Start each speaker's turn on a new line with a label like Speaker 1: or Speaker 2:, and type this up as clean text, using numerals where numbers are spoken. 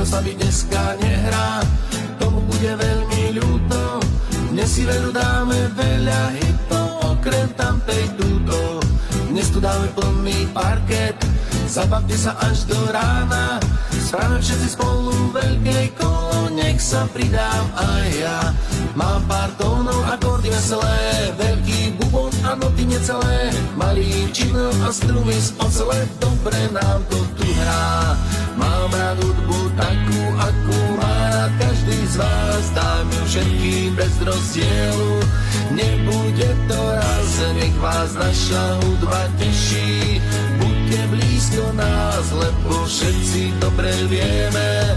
Speaker 1: kto sa mi dneska nehrá, tomu bude veľmi ľúto. Dnes si veru dáme veľa hitov, okrem tamtej túto. Dnes tu dáme plný parket, zabavte sa až do rána. Spravíme všetci spolu veľké kolo, nech sa pridám aj ja. Mám pár tónov, akordy veselé, veľký bubon a noty necelé, malý činom a strumy z ocele, dobre nám to tu hrá. Mám rád hudbu takú, akú má rád každý z vás, dám ju všetkým bez rozdielu. Nebude to raz, nech vás naša hudba teší. Buďte blízko nás, lebo všetci dobre vieme,